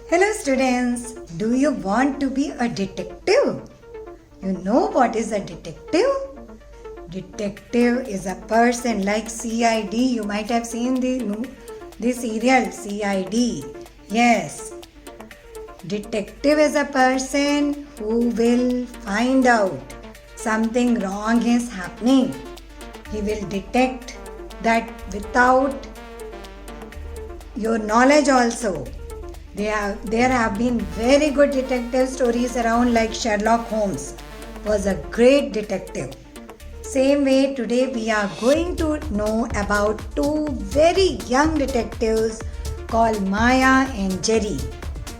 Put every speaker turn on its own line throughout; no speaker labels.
Hello students, do you want to be a detective? You know what is a detective? Detective is a person like CID. You might have seen the serial CID. Yes, detective is a person who will find out something wrong is happening. He will detect that without your knowledge also. There have been very good detective stories around, like Sherlock Holmes was a great detective. Same way, today we are going to know about two very young detectives called Maya and Jerry.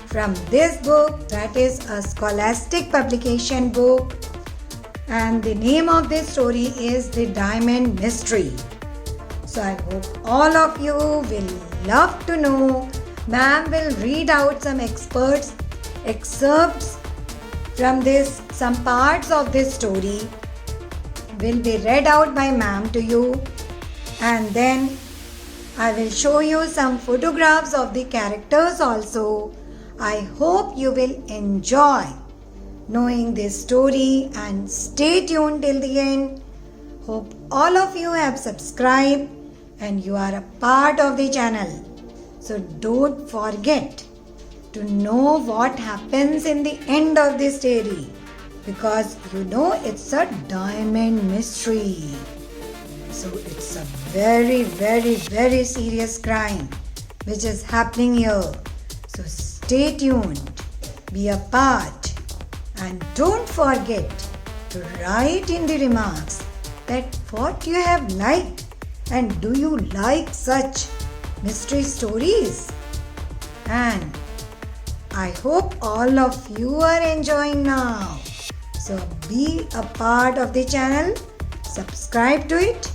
From this book, that is a scholastic publication book, and the name of this story is The Diamond Mystery. So I hope all of you will love to know. Ma'am will read out some excerpts from this. Some parts of this story will be read out by ma'am to you, and then I will show you some photographs of the characters also. I hope you will enjoy knowing this story and stay tuned till the end. Hope all of you have subscribed and you are a part of the channel. So don't forget to know what happens in the end of this story, because you know it's a diamond mystery. So it's a very, very, very serious crime which is happening here. So stay tuned, be a part, and don't forget to write in the remarks that what you have liked, and do you like such mystery stories. And I hope all of you are enjoying now. So be a part of the channel, subscribe to it,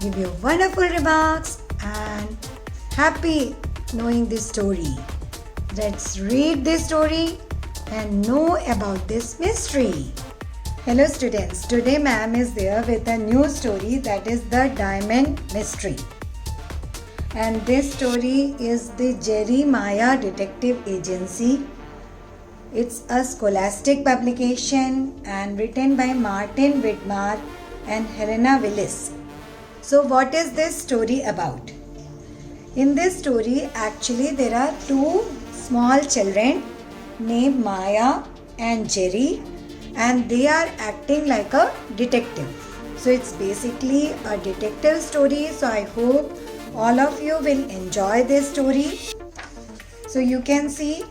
give your wonderful remarks, and happy knowing this story. Let's read this story and know about this mystery. Hello students, today ma'am is there with a new story, that is The Diamond Mystery. And this story is the Jerry Maya Detective Agency. It's a scholastic publication and written by Martin Widmar and Helena Willis. So what is this story about? In this story, actually there are two small children named Maya and Jerry, and they are acting like a detective. So it's basically a detective story. So I hope all of you will enjoy this story. So you can see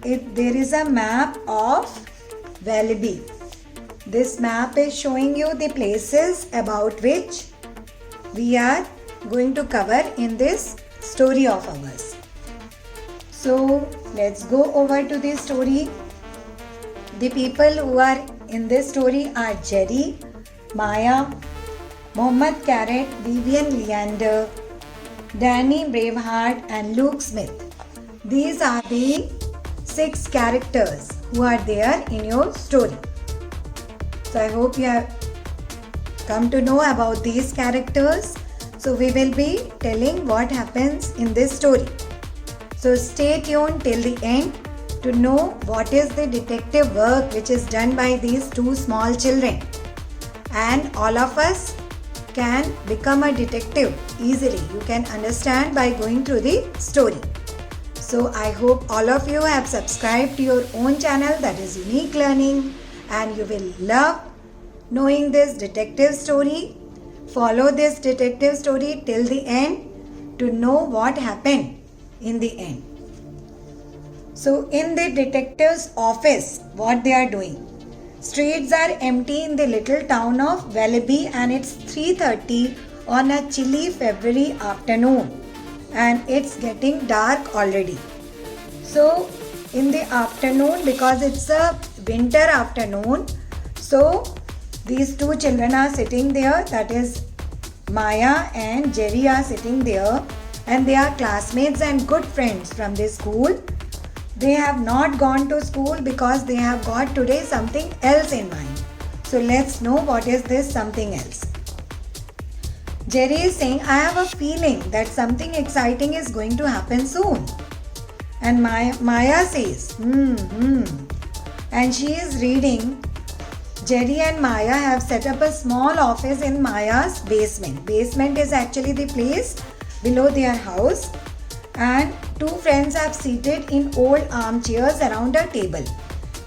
there is a map of Wallaby. This map is showing you the places about which we are going to cover in this story of ours. So let's go over to this story. The people who are in this story are Jerry, Maya, Mohammed Carrot, Vivian Leander, Danny Braveheart, and Luke Smith. These are the 6 characters who are there in your story. So I hope you have come to know about these characters. So we will be telling what happens in this story. So stay tuned till the end to know what is the detective work which is done by these two small children. And all of us can become a detective easily. You can understand by going through the story. So I hope all of you have subscribed to your own channel, that is Unique Learning, and you will love knowing this detective story. Follow this detective story till the end to know what happened in the end. So in the detective's office, what they are doing? Streets are empty in the little town of Wallaby, and it's 3:30 on a chilly February afternoon, and it's getting dark already. So in the afternoon, because it's a winter afternoon, so these two children are sitting there, that is Maya and Jerry are sitting there, and they are classmates and good friends from this school. They have not gone to school because they have got today something else in mind. So let's know what is this something else. Jerry is saying, I have a feeling that something exciting is going to happen soon. And Maya says, and she is reading. Jerry and Maya have set up a small office in Maya's basement. Basement is actually the place below their house. And two friends have seated in old armchairs around a table.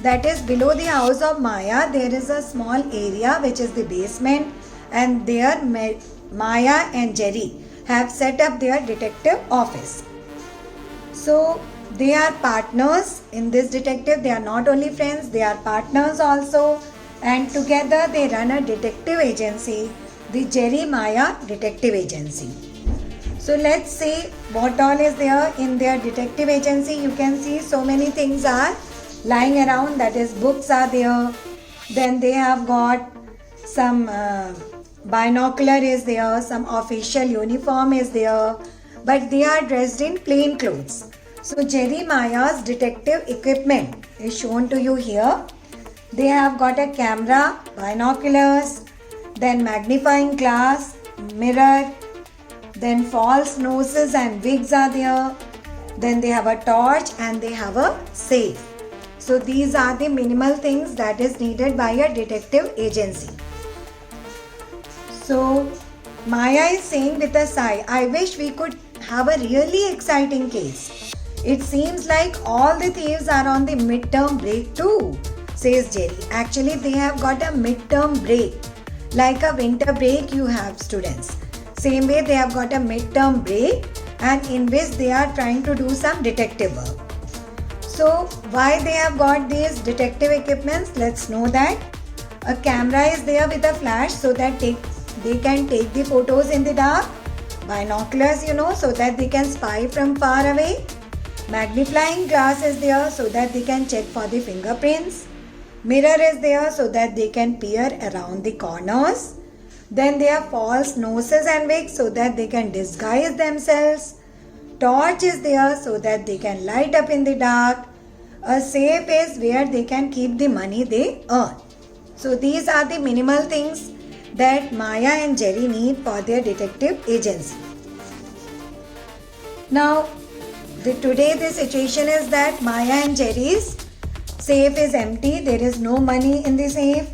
That is, below the house of Maya, there is a small area which is the basement, and there Maya and Jerry have set up their detective office. So they are partners in this detective. They are not only friends, they are partners also, and together they run a detective agency, the Jerry Maya Detective Agency. So let's see what all is there in their detective agency. You can see so many things are lying around, that is, books are there, then they have got some binocular is there, some official uniform is there, but they are dressed in plain clothes. So Jerry Maya's detective equipment is shown to you here. They have got a camera, binoculars, then magnifying glass, mirror, then false noses and wigs are there, then they have a torch and they have a safe. So these are the minimal things that is needed by a detective agency. So Maya is saying with a sigh, I wish we could have a really exciting case. It seems like all the thieves are on the midterm break too, says Jerry. Actually, they have got a midterm break. Like a winter break you have, students. Same way they have got a midterm break, and in which they are trying to do some detective work. So why they have got these detective equipments? Let's know that. A camera is there with a flash so that they can take the photos in the dark. Binoculars, so that they can spy from far away. Magnifying glass is there so that they can check for the fingerprints. Mirror is there so that they can peer around the corners. Then there are false noses and wigs so that they can disguise themselves. Torch is there so that they can light up in the dark. A safe is where they can keep the money they earn. So these are the minimal things that Maya and Jerry need for their detective agency. Now, today the situation is that Maya and Jerry's safe is empty. There is no money in the safe.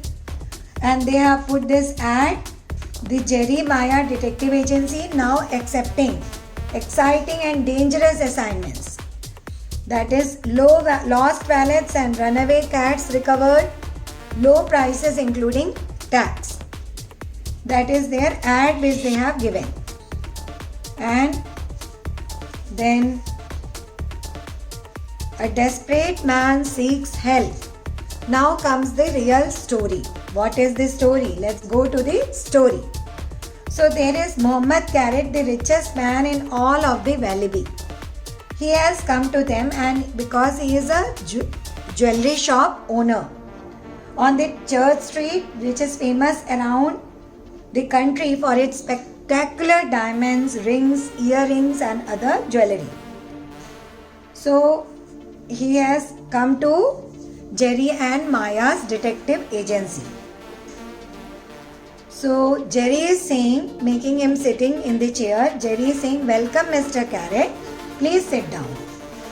And they have put this ad, the Jerry Maya Detective Agency now accepting exciting and dangerous assignments. That is, lost wallets and runaway cats recovered, low prices including tax. That is their ad which they have given. And then a desperate man seeks help. Now comes the real story. What is the story? Let's go to the story. So there is Mohammed Carrot, the richest man in all of the Valley. He has come to them, and because he is a jewelry shop owner on the Church Street, which is famous around the country for its spectacular diamonds, rings, earrings and other jewelry. So he has come to Jerry and Maya's detective agency. So Jerry is saying, making him sitting in the chair, Jerry is saying, welcome Mr. Carrot, please sit down.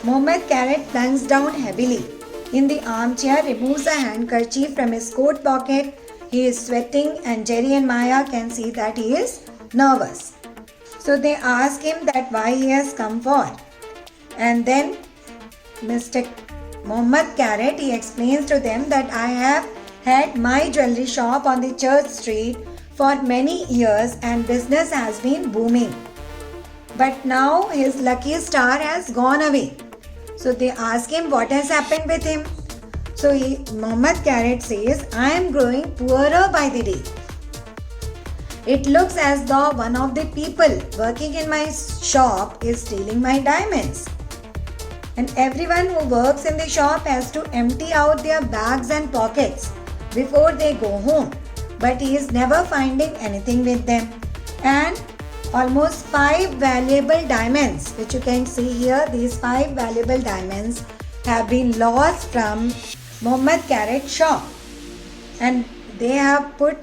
Mohammed Carrot plunks down heavily in the armchair, removes a handkerchief from his coat pocket. He is sweating and Jerry and Maya can see that he is nervous. So they ask him that why he has come for. And then Mr. Mohammed Carrot, he explains to them that I have had my jewelry shop on the Church Street for many years and business has been booming. But now his lucky star has gone away. So they ask him what has happened with him. So Mohammed Carrot says, I am growing poorer by the day. It looks as though one of the people working in my shop is stealing my diamonds. And everyone who works in the shop has to empty out their bags and pockets before they go home. But he is never finding anything with them. And almost 5 valuable diamonds, which you can see here, these 5 valuable diamonds have been lost from Mohammed Carrot's shop. And they have put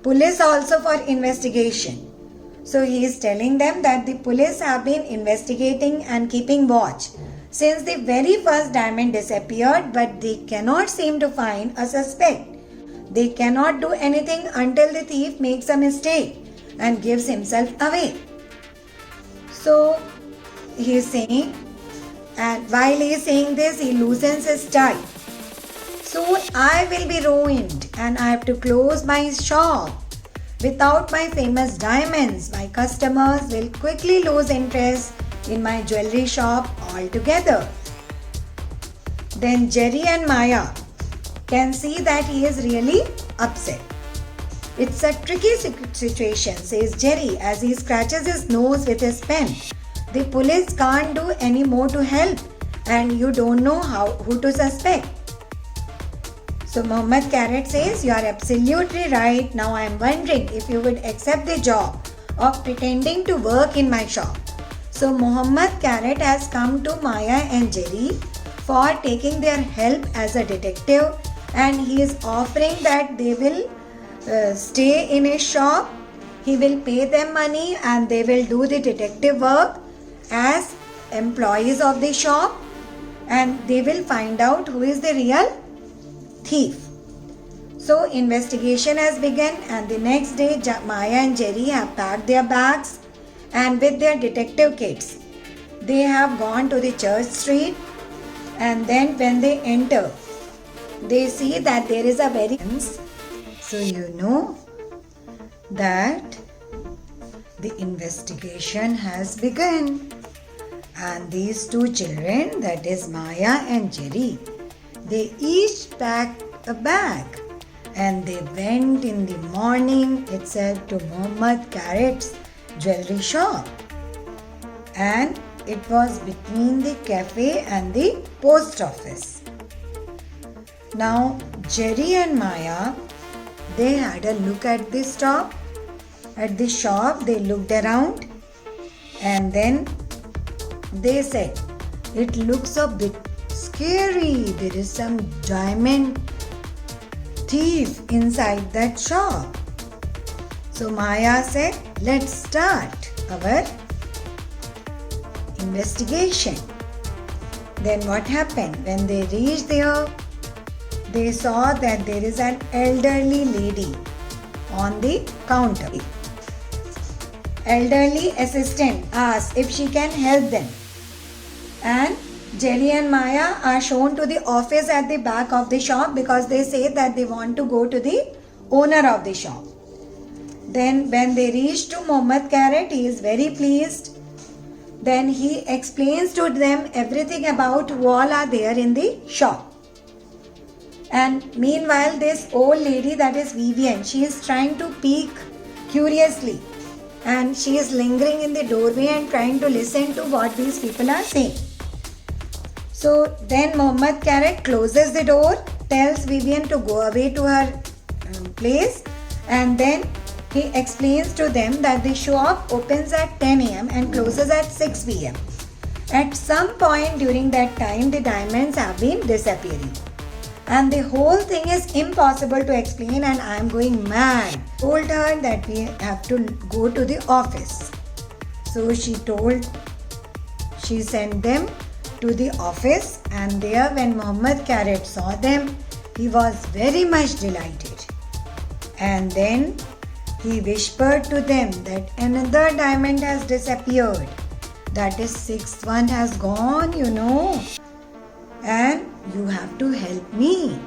police also for investigation. So he is telling them that the police have been investigating and keeping watch since the very first diamond disappeared, but they cannot seem to find a suspect. They cannot do anything until the thief makes a mistake and gives himself away. So he is saying, and while he is saying this, he loosens his tie. Soon I will be ruined and I have to close my shop. Without my famous diamonds, my customers will quickly lose interest in my jewelry shop altogether. Then Jerry and Maya can see that he is really upset. It's a tricky situation, says Jerry as he scratches his nose with his pen. The police can't do any more to help and you don't know who to suspect. So Mohammed Carrot says, you are absolutely right. Now I am wondering if you would accept the job of pretending to work in my shop. So Mohammed Carrot has come to Maya and Jerry for taking their help as a detective, and he is offering that they will stay in his shop. He will pay them money and they will do the detective work as employees of the shop, and they will find out who is the real thief. So investigation has begun, and the next day Maya and Jerry have packed their bags and with their detective kits they have gone to the church street, and then when they enter they see that there is a very so you know that the investigation has begun, and these two children, that is Maya and Jerry, they each packed a bag and they went in the morning itself to Mohammed Carrot's jewelry shop, and it was between the cafe and the post office. Now Jerry and Maya, they had a look at the shop. At the shop they looked around and then they said, it looks a bit scary. There is some diamond thief inside that shop. So Maya said, let's start our investigation. Then what happened? When they reached there, they saw that there is an elderly lady on the counter. Elderly assistant asks if she can help them, and Jerry and Maya are shown to the office at the back of the shop because they say that they want to go to the owner of the shop. Then when they reach to Mohammed Carrot, he is very pleased. Then he explains to them everything about who all are there in the shop. And meanwhile, this old lady, that is Vivian, she is trying to peek curiously, and she is lingering in the doorway and trying to listen to what these people are saying. So then Mohammed Carrot closes the door, tells Vivian to go away to her place, and then he explains to them that the shop opens at 10 a.m. and closes at 6 p.m. At some point during that time, the diamonds have been disappearing. And the whole thing is impossible to explain, and I am going mad. Told her that we have to go to the office. So she sent them to the office, and there when Mohammed Carrot saw them, he was very much delighted. And then he whispered to them that another diamond has disappeared. That is, sixth one has gone, and you have to help me.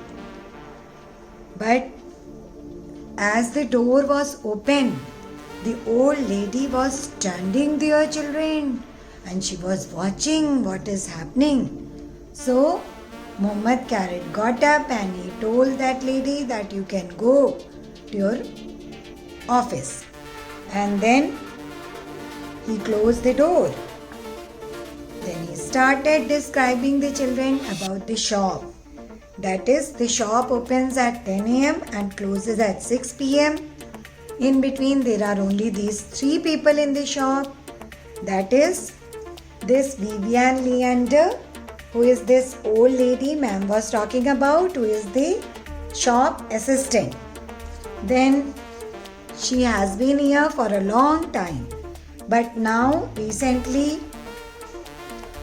But as the door was open, the old lady was standing there, children, and she was watching what is happening. So Mohammed Carrot got up and he told that lady that you can go to your office. And then he closed the door. Then he started describing the children about the shop. That is, the shop opens at 10 a.m. and closes at 6 p.m. In between, there are only these three people in the shop. That is, this Vivian Leander, who is this old lady ma'am was talking about, who is the shop assistant. Then she has been here for a long time. But now, recently,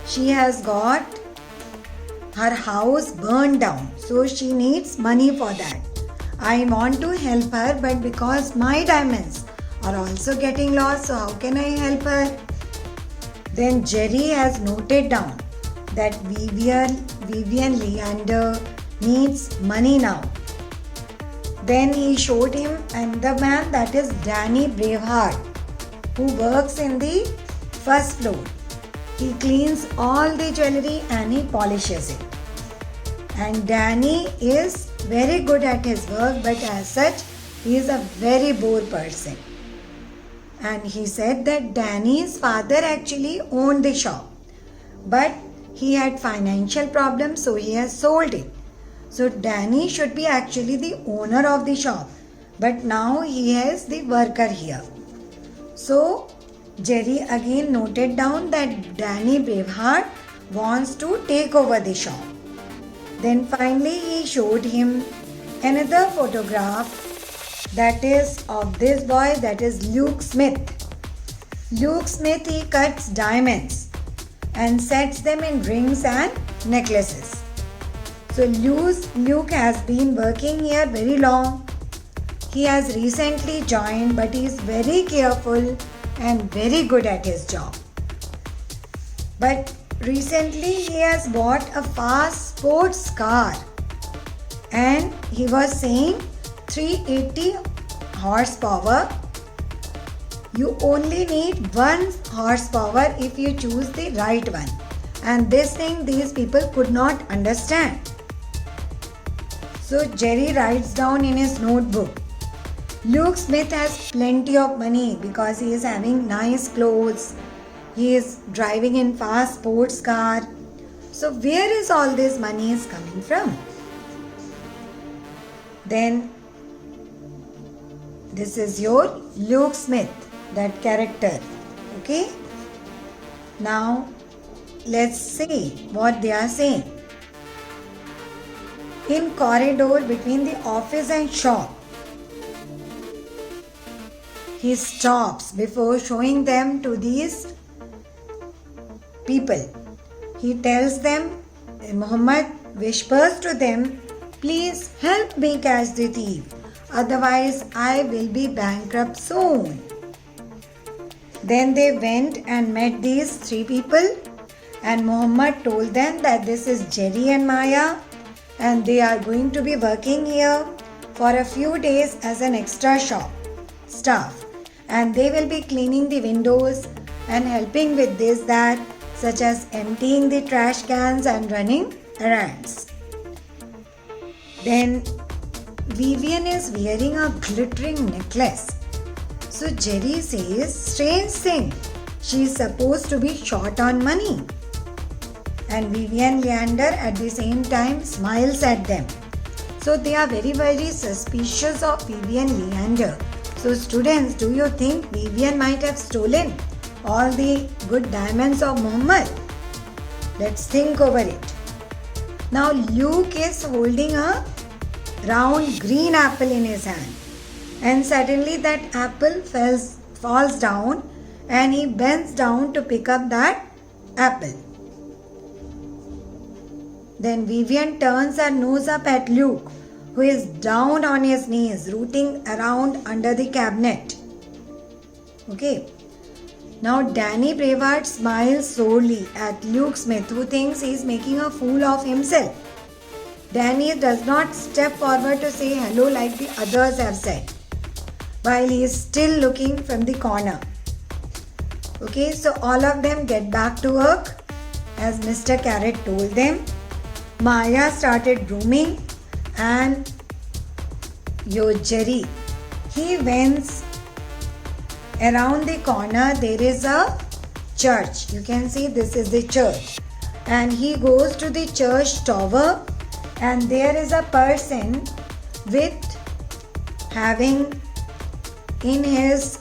she has got her house burned down, so she needs money for that. I want to help her, but because my diamonds are also getting lost, so how can I help her? Then Jerry has noted down that Vivian Leander needs money now. Then he showed him another man, that is Danny Braveheart, who works in the first floor. He cleans all the jewelry and he polishes it. And Danny is very good at his work, but as such, he is a very bored person. And he said that Danny's father actually owned the shop, but he had financial problems, so he has sold it. So Danny should be actually the owner of the shop, but now he is the worker here. So Jerry again noted down that Danny Braveheart wants to take over the shop. Then finally he showed him another photograph, that is of this boy, that is Luke Smith. Luke Smith, he cuts diamonds and sets them in rings and necklaces. So Luke has been working here very long. He has recently joined, but he is very careful and very good at his job. But recently he has bought a fast sports car, and he was saying 380 horsepower. You only need 1 horsepower if you choose the right one. And this thing these people could not understand. So Jerry writes down in his notebook, Luke Smith has plenty of money because he is having nice clothes. He is driving in fast sports car. So where is all this money is coming from? Then this is your Luke Smith, that character. Okay. Now let's see what they are saying. In corridor between the office and shop, he stops before showing them to these people. He tells them, Muhammad whispers to them, please help me catch the thief, otherwise I will be bankrupt soon. Then they went and met these 3 people, and Muhammad told them that this is Jerry and Maya, and they are going to be working here for a few days as an extra staff, and they will be cleaning the windows and helping with this that, such as emptying the trash cans and running errands. Then Vivian is wearing a glittering necklace. So Jerry says, strange thing, she is supposed to be short on money. And Vivian Leander at the same time smiles at them. So they are very, very suspicious of Vivian Leander. So students, do you think Vivian might have stolen all the good diamonds of Muhammad? Let's think over it. Now Luke is holding a round green apple in his hand. And suddenly that apple falls down, and he bends down to pick up that apple. Then Vivian turns her nose up at Luke, who is down on his knees, rooting around under the cabinet. Okay. Now Danny Braveheart smiles sorely at Luke Smith, who thinks he is making a fool of himself. Danny does not step forward to say hello like the others have said, while he is still looking from the corner. Okay, so all of them get back to work as Mr. Carrot told them. Maya started grooming, and your Jerry, he went around the corner. There is a church. You can see this is the church, and he goes to the church tower, and there is a person with having in his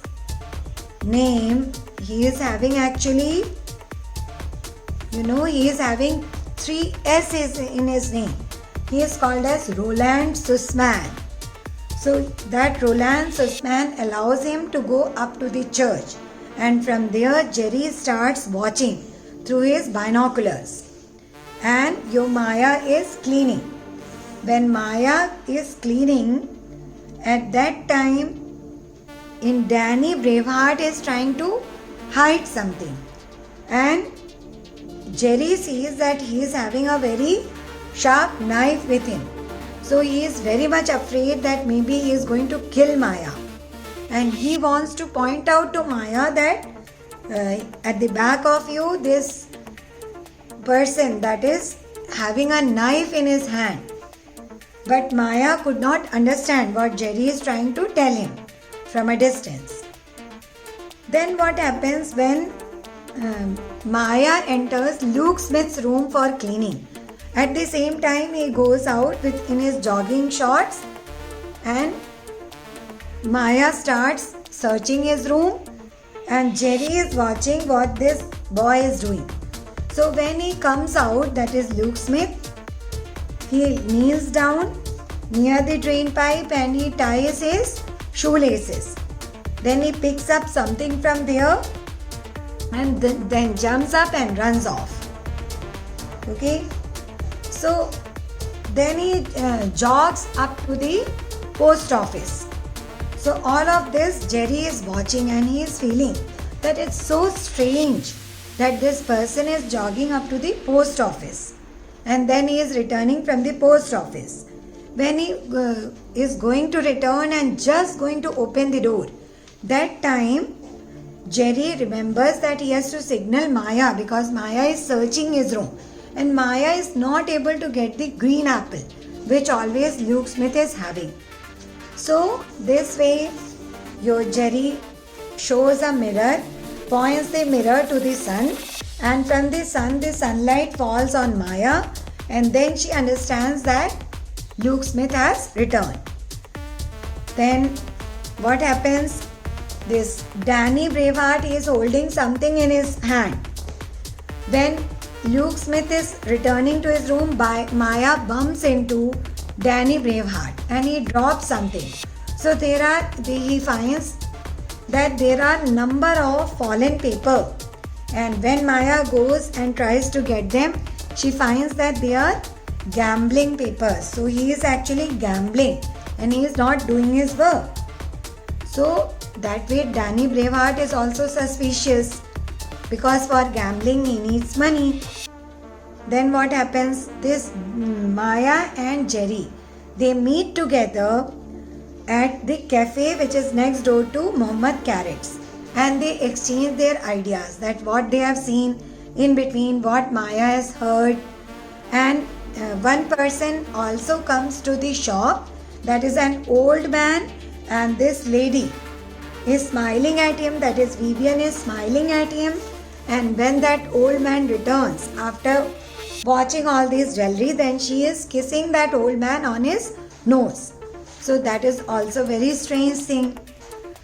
name, he is having actually, he is having 3 S's in his name. He is called as Roland Sussman. So that Roland Sussman allows him to go up to the church, and from there Jerry starts watching through his binoculars. And your Maya is cleaning. When Maya is cleaning, at that time, in Danny, Braveheart is trying to hide something. And Jerry sees that he is having a very sharp knife with him. So he is very much afraid that maybe he is going to kill Maya. And he wants to point out to Maya that at the back of you, this person that is having a knife in his hand. But Maya could not understand what Jerry is trying to tell him from a distance. Then what happens when Maya enters Luke Smith's room for cleaning? At the same time, he goes out in his jogging shorts, and Maya starts searching his room, and Jerry is watching what this boy is doing. So when he comes out, that is Luke Smith, he kneels down near the drain pipe and he ties his shoelaces. Then he picks up something from there and then jumps up and runs off. Okay? So then he jogs up to the post office. So all of this Jerry is watching and he is feeling that it's so strange that this person is jogging up to the post office and then he is returning from the post office. When he is going to return and just going to open the door, that time Jerry remembers that he has to signal Maya because Maya is searching his room and Maya is not able to get the green apple which always Luke Smith is having. So this way your Jerry shows a mirror, points the mirror to the sun, and from the sun the sunlight falls on Maya, and then she understands that Luke Smith has returned. Then what happens? This Danny Braveheart is holding something in his hand. When Luke Smith is returning to his room, Maya bumps into Danny Braveheart and he drops something. So he finds that there are number of fallen paper, and when Maya goes and tries to get them, she finds that they are gambling papers. So he is actually gambling and he is not doing his work. So that way Danny Braveheart is also suspicious because for gambling he needs money. Then what happens? This Maya and Jerry, they meet together at the cafe which is next door to Mohammed Carrots, and they exchange their ideas that what they have seen in between, what Maya has heard. And one person also comes to the shop, that is an old man, and this lady is smiling at him, that is Vivian is smiling at him. And when that old man returns after watching all these jewelry, then she is kissing that old man on his nose. So that is also very strange thing.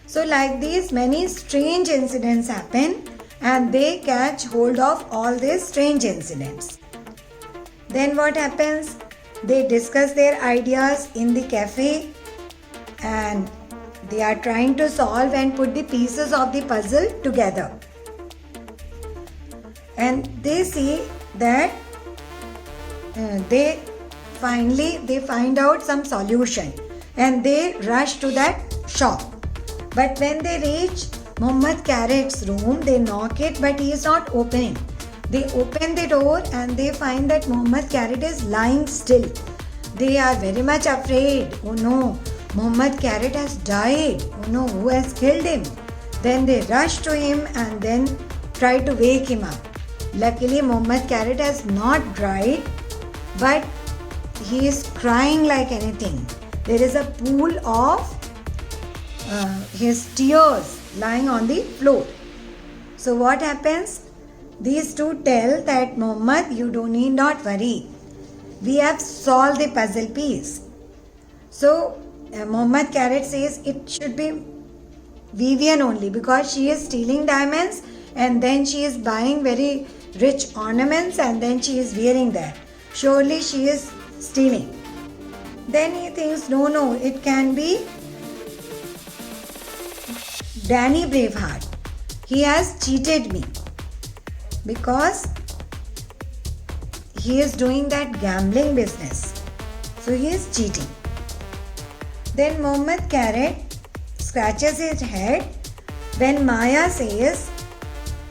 So like these many strange incidents happen and they catch hold of all these strange incidents. Then what happens? They discuss their ideas in the cafe and they are trying to solve and put the pieces of the puzzle together. And they see that they find out some solution and they rush to that shop. But when they reach Mohammed Carrot's room, they knock it but he is not opening. They open the door and they find that Mohammed Carrot is lying still. They are very much afraid. Oh no, Mohammed Carrot has died. Oh no, who has killed him? Then they rush to him and then try to wake him up. Luckily, Mohammed Carrot has not died, but he is crying like anything. There is a pool of his tears lying on the floor. So what happens? These two tell that Mohammed, you need not worry. We have solved the puzzle piece. So Mohammed Carrot says it should be Vivian only because she is stealing diamonds and then she is buying very rich ornaments and then she is wearing that. Surely she is stealing. Then he thinks, no, it can be Danny Braveheart. He has cheated me. because he is doing that gambling business. So he is cheating. Then Mohammed Carrot scratches his head when Maya says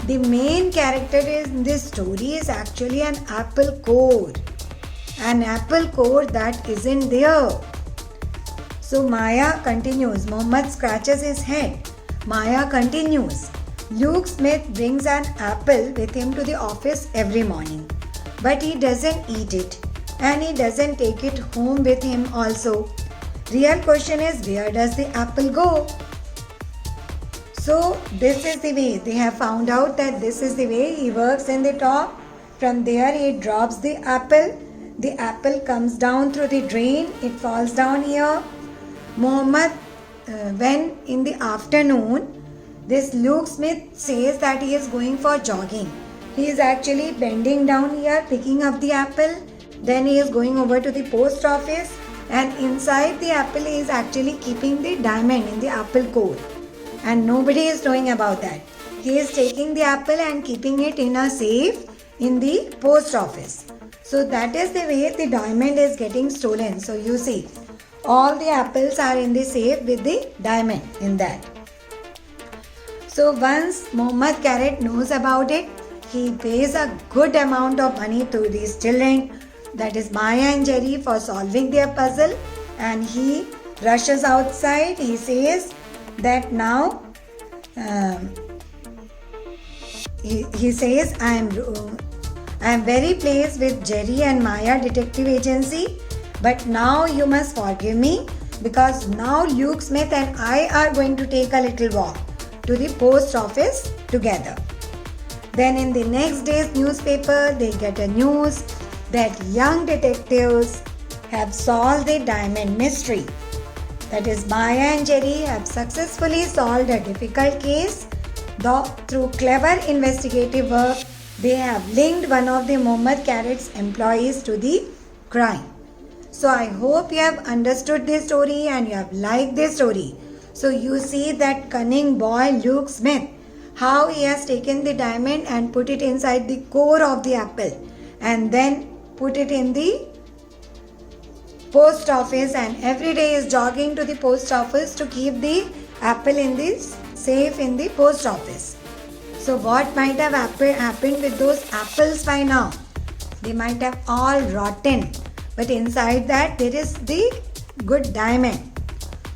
the main character in this story is actually an apple core. An apple core that isn't there. So Maya continues. Mohammed scratches his head. Maya continues. Luke Smith brings an apple with him to the office every morning. But he doesn't eat it. And he doesn't take it home with him also. Real question is, where does the apple go? So this is the way. They have found out that this is the way he works in the top. From there he drops the apple. The apple comes down through the drain. It falls down here. Mohammed, when in the afternoon, this Luke Smith says that he is going for jogging. He is actually bending down here, picking up the apple. Then he is going over to the post office, and inside the apple he is actually keeping the diamond in the apple core. And nobody is knowing about that. He is taking the apple and keeping it in a safe in the post office. So that is the way the diamond is getting stolen. So you see, all the apples are in the safe with the diamond in that. So once Mohammed Carrot knows about it, he pays a good amount of money to these children, that is Maya and Jerry, for solving their puzzle, and he rushes outside. He says that now he says, I am very pleased with Jerry and Maya Detective Agency, but now you must forgive me, because now Luke Smith and I are going to take a little walk to the post office together. Then in the next day's newspaper, they get a news that young detectives have solved the diamond mystery. That is, Maya and Jerry have successfully solved a difficult case. Through clever investigative work, they have linked one of the Mohammed Carrot's employees to the crime. So I hope you have understood this story and you have liked this story. So you see that cunning boy Luke Smith, how he has taken the diamond and put it inside the core of the apple, and then put it in the post office, and every day is jogging to the post office to keep the apple in this safe in the post office. So what might have happened with those apples by now? They might have all rotten, but inside that there is the good diamond.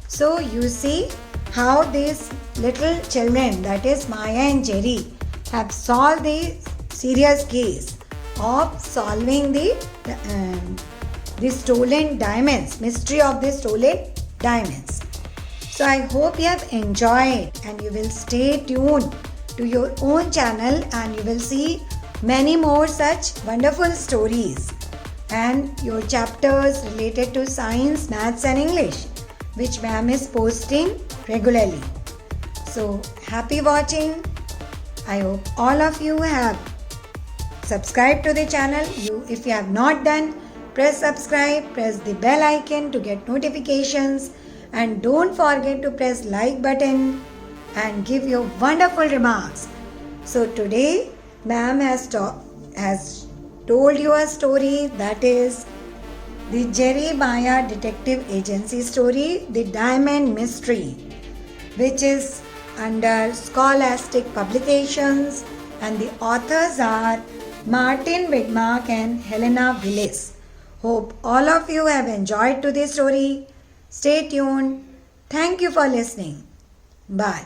So you see how these little children, that is Maya and Jerry, have solved the serious case of solving the stolen diamonds, mystery of the stolen diamonds. So I hope you have enjoyed, and you will stay tuned to your own channel, and you will see many more such wonderful stories and your chapters related to science, maths and English, which ma'am is posting regularly. So happy watching. I hope all of you have subscribed to the channel. If you have not done, press subscribe, press the bell icon to get notifications, and don't forget to press like button and give your wonderful remarks. So today ma'am has told you a story, that is the Jerry Maya Detective Agency story, The Diamond Mystery, which is under Scholastic Publications, and the authors are Martin Widmark and Helena Willis. Hope all of you have enjoyed today's story. Stay tuned. Thank you for listening. Bye.